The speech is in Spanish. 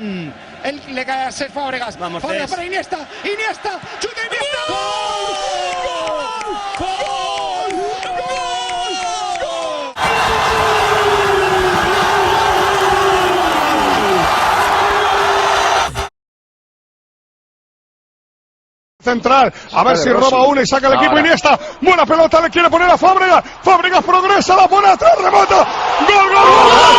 Él le cae a Cesc Fábregas. Vamos, Fábregas Cesc. para Iniesta. Iniesta. ¡Chuta Iniesta! Central, a ver si roba una y saca el equipo. Iniesta, buena pelota, le quiere poner a Fábregas. Fábregas progresa, la pone atrás, remata. ¡Gol, gol, gol!